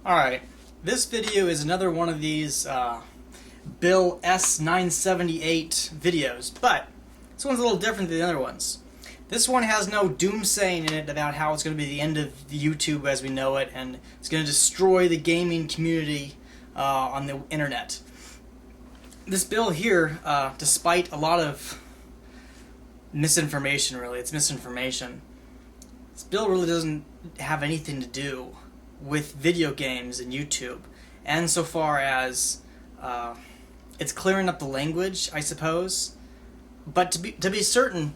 Alright, this video is another one of these Bill S.978 videos, but this one's a little different than the other ones. This one has no doomsaying in it about how it's going to be the end of YouTube as we know it, and it's going to destroy the gaming community on the internet. This bill here, despite a lot of misinformation, really, it's misinformation, this bill really doesn't have anything to do with video games and YouTube, and so far as it's clearing up the language, I suppose. But to be certain,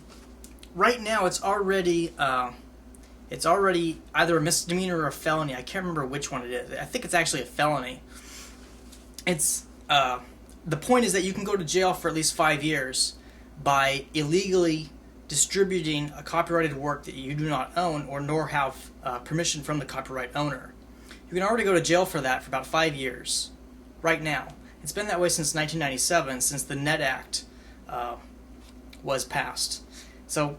right now it's already either a misdemeanor or a felony. I can't remember which one it is. I think it's actually a felony. It's the point is that you can go to jail for at least 5 years by illegally distributing a copyrighted work that you do not own or nor have permission from the copyright owner. You can already go to jail for that for about 5 years, right now. It's been that way since 1997, since the Net Act was passed. So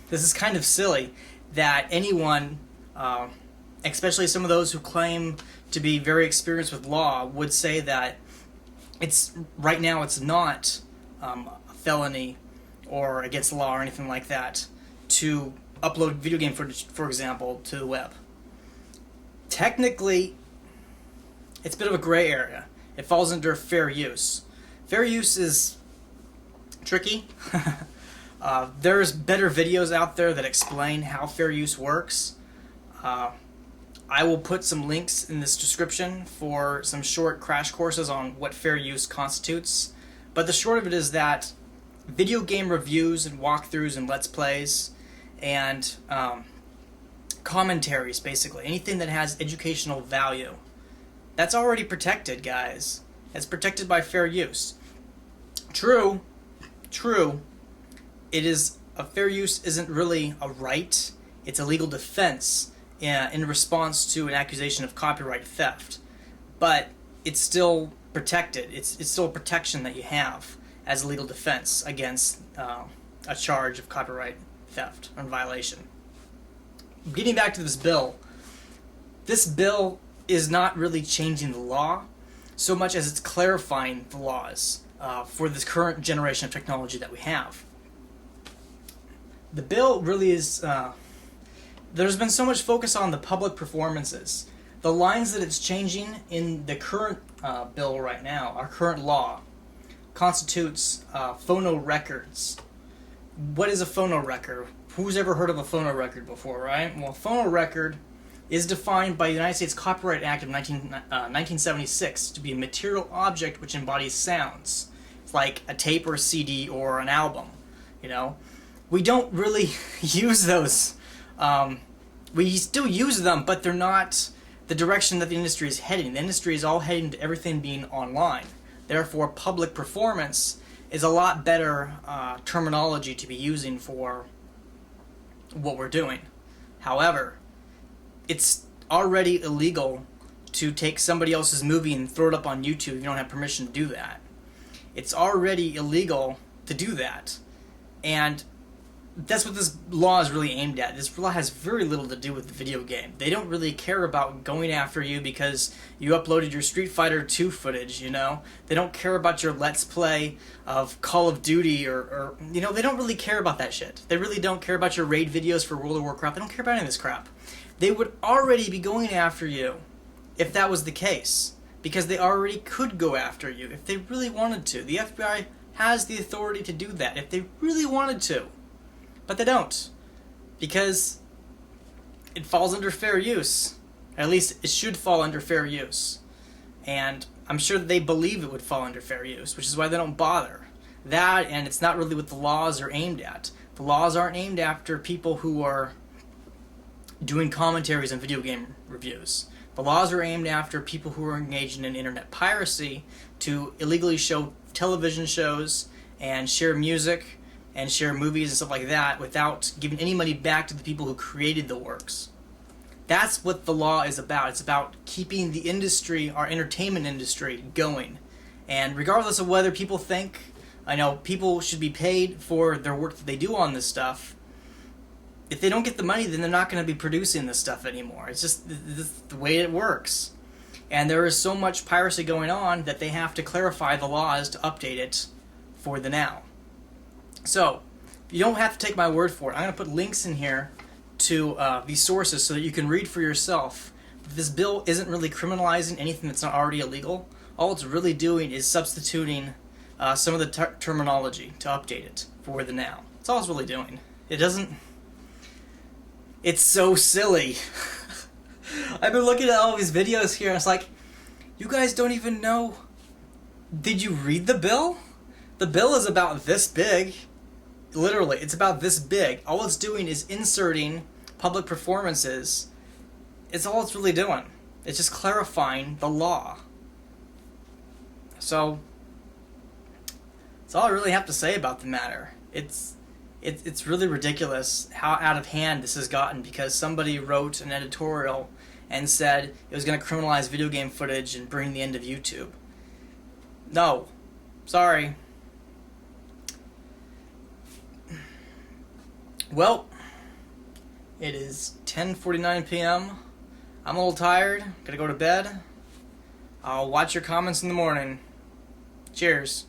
this is kind of silly that anyone, especially some of those who claim to be very experienced with law, would say that right now it's not a felony or against the law or anything like that to upload video game footage, for example, to the web. Technically, it's a bit of a gray area. It falls under fair use. Fair use is tricky. There's better videos out there that explain how fair use works. I will put some links in this description for some short crash courses on what fair use constitutes. But the short of it is that video game reviews and walkthroughs and let's plays and commentaries, basically anything that has educational value, that's already protected, guys. It's protected by fair use. True, it is a fair use isn't really a right. It's a legal defense in response to an accusation of copyright theft, but it's still protected. It's still a protection that you have as a legal defense against a charge of copyright theft or violation. Getting back to this bill is not really changing the law so much as it's clarifying the laws for this current generation of technology that we have. The bill really is, there's been so much focus on the public performances. The lines that it's changing in the current bill right now, our current law, constitutes phono records. What is a phono record? Who's ever heard of a phono record before, right? Well, a phono record is defined by the United States Copyright Act of 1976 to be a material object which embodies sounds. It's like a tape or a CD or an album, you know? We don't really use those. We still use them, but they're not the direction that the industry is heading. The industry is all heading to everything being online. Therefore, public performance is a lot better terminology to be using for what we're doing. However, it's already illegal to take somebody else's movie and throw it up on YouTube if you don't have permission to do that. It's already illegal to do that. And that's what this law is really aimed at. This law has very little to do with the video game. They don't really care about going after you because you uploaded your Street Fighter 2 footage, you know? They don't care about your Let's Play of Call of Duty or you know, they don't really care about that shit. They really don't care about your raid videos for World of Warcraft. They don't care about any of this crap. They would already be going after you if that was the case, because they already could go after you if they really wanted to. The FBI has the authority to do that if they really wanted to. But they don't, because it falls under fair use. At least it should fall under fair use. And I'm sure that they believe it would fall under fair use, which is why they don't bother. That, and it's not really what the laws are aimed at. The laws aren't aimed after people who are doing commentaries on video game reviews. The laws are aimed after people who are engaged in internet piracy to illegally show television shows and share music and share movies and stuff like that without giving any money back to the people who created the works. That's what the law is about. It's about keeping the industry, our entertainment industry, going. And regardless of whether people think, I know people should be paid for their work that they do on this stuff, if they don't get the money, then they're not going to be producing this stuff anymore. It's just the way it works. And there is so much piracy going on that they have to clarify the laws to update it for the now. So, you don't have to take my word for it. I'm going to put links in here to these sources so that you can read for yourself. This bill isn't really criminalizing anything that's not already illegal. All it's really doing is substituting some of the terminology to update it for the now. That's all it's really doing. It doesn't... It's so silly. I've been looking at all these videos here and it's like, you guys don't even know... Did you read the bill? The bill is about this big. Literally, it's about this big. All it's doing is inserting public performances. It's all it's really doing. It's just clarifying the law. So, that's all I really have to say about the matter. It's really ridiculous how out of hand this has gotten because somebody wrote an editorial and said it was going to criminalize video game footage and bring the end of YouTube. No. Sorry. Well, it is 10:49 p.m. I'm a little tired. Gotta go to bed. I'll watch your comments in the morning. Cheers.